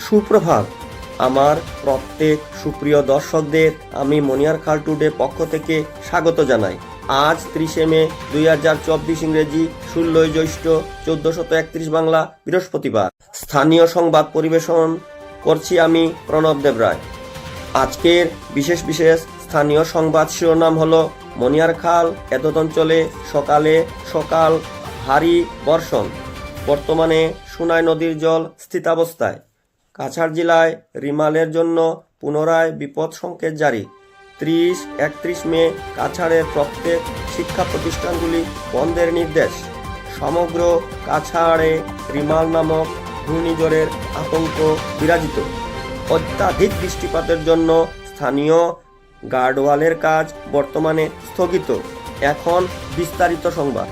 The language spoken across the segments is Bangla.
সুপ্রভাত। আমার প্রত্যেক সুপ্রিয় দর্শকদের আমি মনিয়ারখাল টুডে পক্ষ থেকে স্বাগত জানাই। আজ 30শে মে 2024 ইংরেজি, 16ই জ্যৈষ্ঠ 1431 বাংলা, বৃহস্পতিবার। স্থানীয় সংবাদ পরিবেশন করছি আমি প্রণব দেবরায়। আজকের বিশেষ স্থানীয় সংবাদ শিরোনাম হলো মনিয়ারখাল এতদ অঞ্চলে সকাল ভারী বর্ষণ, বর্তমানে সুনাই নদীর জল স্থিতাবস্থায়। কাছাড় জেলায় রিমালের জন্য পুনরায় বিপদ সংকেত জারি। 30-31 মে কাছাড়ের প্রত্যেক শিক্ষা প্রতিষ্ঠানগুলি বন্ধের নির্দেশ। সমগ্র কাছাড়ে রিমাল নামক ঘূর্ণিঝড়ের আতঙ্ক বিরাজিত। অত্যাধিক বৃষ্টিপাতের জন্য স্থানীয় গার্ডওয়ালের কাজ বর্তমানে স্থগিত। এখন বিস্তারিত সংবাদ।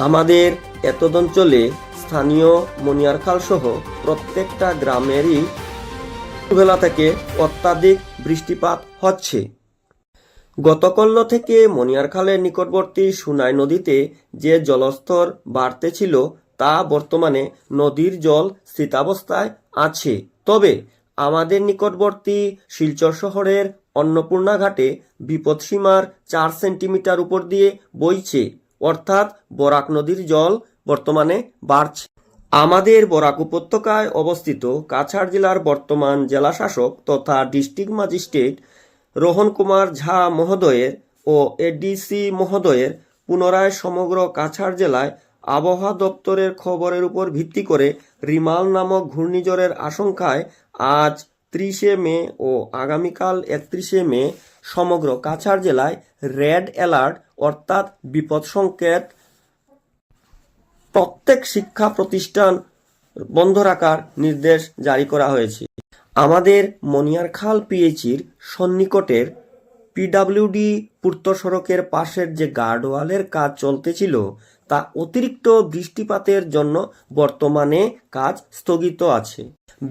আমাদের এতদ অঞ্চলে স্থানীয় মনিয়ারখাল সহ প্রত্যেকটা গ্রামেরই বেলা থেকে অত্যাধিক বৃষ্টিপাত হচ্ছে। গতকাল থেকে মনিয়ারখালের নিকটবর্তী সুনাই নদীতে যে জলস্তর বাড়তে ছিল তা বর্তমানে নদীর জল স্থিতাবস্থায় আছে। তবে আমাদের নিকটবর্তী শিলচর শহরের অন্নপূর্ণা ঘাটে বিপদসীমার 4 সেন্টিমিটার উপর দিয়ে বইছে, অর্থাৎ বরাক নদীর জল বর্তমানে বাড়ছে। আমাদের বরাক উপত্যকায় অবস্থিত কাছাড় জেলার বর্তমান জেলাশাসক তথা ডিস্ট্রিক্ট ম্যাজিস্ট্রেট রোহন কুমার ঝা মহোদয়ের ও এডিসি মহোদয়ের পুনরায় সমগ্র কাছাড় জেলায় আবহাওয়া দপ্তরের খবরের উপর ভিত্তি করে রিমাল নামক ঘূর্ণিঝড়ের আশঙ্কায় আজ 30শে মে ও আগামীকাল 31শে মে সমগ্র কাছাড় জেলায় রেড অ্যালার্ট অর্থাৎ বিপদ সংকেত, প্রত্যেক শিক্ষা প্রতিষ্ঠান বন্ধ রাখার নির্দেশ জারি করা হয়েছে। আমাদের মনিয়ারখাল পিএইচির সন্নিকটের পিডাব্লিউডি পূর্ত সড়কের পাশের যে গার্ডওয়ালের কাজ চলতেছিল তা অতিরিক্ত বৃষ্টিপাতের জন্য বর্তমানে কাজ স্থগিত আছে।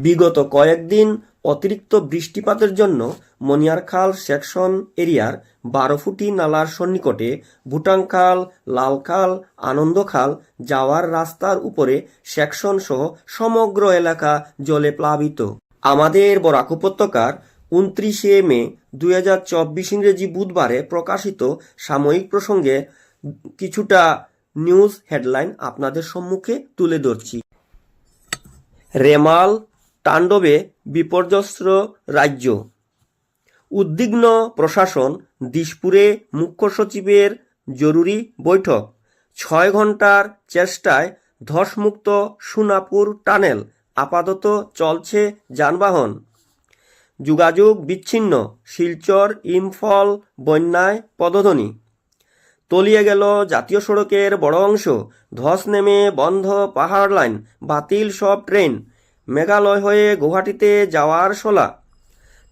বিগত কয়েকদিন অতিরিক্ত বৃষ্টিপাতের জন্য মনিয়ারখাল সেকশন এরিয়ার 12 ফুটি নালার সন্নিকটে ভুটাংখাল, লালখাল, আনন্দখাল যাওয়ার রাস্তার উপরে সেকশন সহ সমগ্র এলাকা জলে প্লাবিত। আমাদের বরাক উপত্যকার 29শে মে 2024 ইংরেজি বুধবারে প্রকাশিত সাময়িক প্রসঙ্গে কিছুটা নিউজ হেডলাইন আপনাদের সম্মুখে তুলে ধরছি। রেমাল তাণ্ডবে বিপর্যস্ত রাজ্য, উদ্বিগ্ন প্রশাসন। দিশপুরে মুখ্য সচিবের জরুরি বৈঠক। 6 ঘন্টার চেষ্টায় ধসমুক্ত সোনাপুর টানেল, আপাতত চলছে যানবাহন। যোগাযোগ বিচ্ছিন্ন, শিলচর ইম্ফল বন্যায় পদধ্বনি। তলিয়ে গেল জাতীয় সড়কের বড় অংশ, ধস নেমে বন্ধ পাহাড় লাইন, বাতিল সব ট্রেন। মেঘালয় হয়ে গুয়াহাটিতে যাওয়ার শোলা।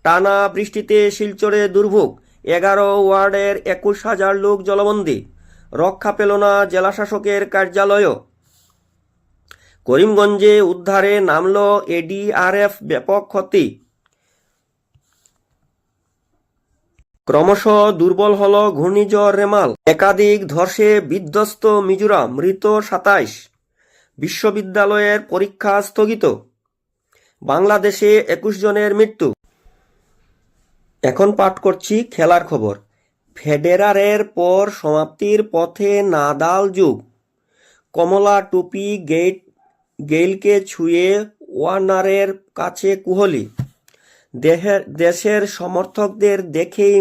টানা বৃষ্টিতে শিলচরে দুর্ভোগ, 11 ওয়ার্ডের 21,000 লোক জলবন্দী। রক্ষা পেল না জেলাশাসকের কার্যালয়ও। করিমগঞ্জে উদ্ধারে নামল এডিআরএফ, ব্যাপক ক্ষতি। ক্রমশ দুর্বল হল ঘূর্ণিঝড় রেমাল, একাধিক ধসে বিধ্বস্ত মিজোরাম, মৃত 27। বিশ্ববিদ্যালয়ের পরীক্ষা স্থগিত, বাংলাদেশে 21 জনের মৃত্যু। এখন পাঠ করছি খেলার খবর। ফেডেরারের পর সমাপ্তির পথে নাদাল যুগ। কমলা টুপি গেইলকে ছুঁয়ে ওয়ার্নারের কাছে কোহলি। দেশের সমর্থকদের দেখেই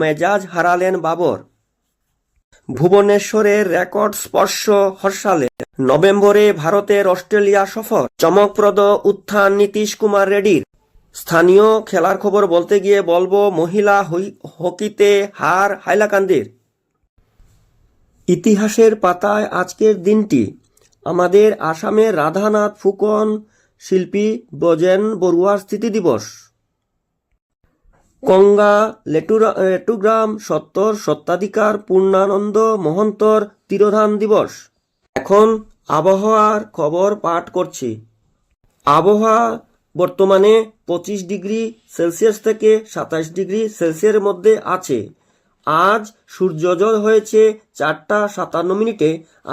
মেজাজ হারালেন বাবর। ভুবনেশ্বরের রেকর্ড স্পর্শ হর্ষালে। নভেম্বরে ভারতের অস্ট্রেলিয়া সফর, চমকপ্রদ উত্থান নীতিশ কুমার রেড্ডির। স্থানীয় খেলার খবর বলতে গিয়ে বলবো মহিলা হকিতে হার হাইলাকান্দির। ইতিহাসের পাতায় আজকের দিনটি। আমাদের আসামের রাধানাথ ফুকন শিল্পী ব্রজেন বড়ুয়ার স্মৃতি দিবস। কঙ্গা লেটুগ্রাম সত্তর সত্ত্বাধিকার পূর্ণানন্দ মহন্তর তিরোধান দিবস। এখন আবহাওয়ার খবর পাঠ করছি। আবহাওয়া বর্তমানে 25 ডিগ্রি সেলসিয়াস থেকে 27 ডিগ্রি সেলসিয়াসের মধ্যে আছে। আজ সূর্যোদয় হয়েছে 4টা 57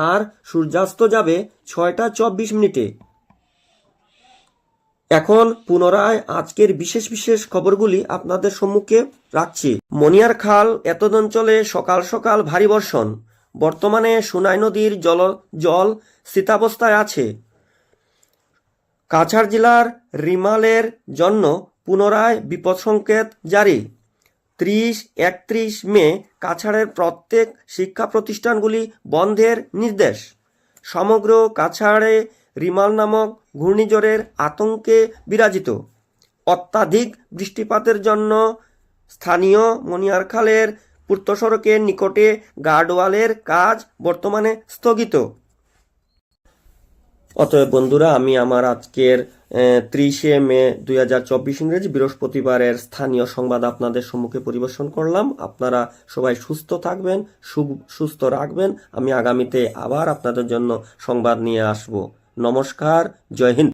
আর সূর্যাস্ত যাবে 6টা 24 মিনিটে। এখন পুনরায় আজকের বিশেষ বিশেষ খবরগুলি আপনাদের সম্মুখে রাখছি। মনিয়ার খাল এতদ অঞ্চলে সকাল সকাল ভারী বর্ষণ। বর্তমানে সুনাই নদীর জল স্থিতাবস্থায় আছে। কাছাড় জেলার রিমালের জন্য পুনরায় বিপদ সংকেত জারি। 30-31 মে কাছাড়ের প্রত্যেক শিক্ষা প্রতিষ্ঠানগুলি বন্ধের নির্দেশ। সমগ্র কাছাড়ে রিমাল নামক ঘূর্ণিঝড়ের আতঙ্কে বিরাজিত। অত্যাধিক বৃষ্টিপাতের জন্য স্থানীয় মনিয়ারখালের পূর্ত সড়কের নিকটে গার্ডওয়ালের কাজ বর্তমানে স্থগিত। অতএব বন্ধুরা, আমি আমার আজকের 30 মে 2024 ইংরেজি বৃহস্পতিবারের স্থানীয় সংবাদ আপনাদের সম্মুখে পরিবেশন করলাম। আপনারা সবাই সুস্থ থাকবেন, সুস্থ রাখবেন। আমি আগামীতে আবার আপনাদের জন্য সংবাদ নিয়ে আসব। নমস্কার, জয় হিন্দ।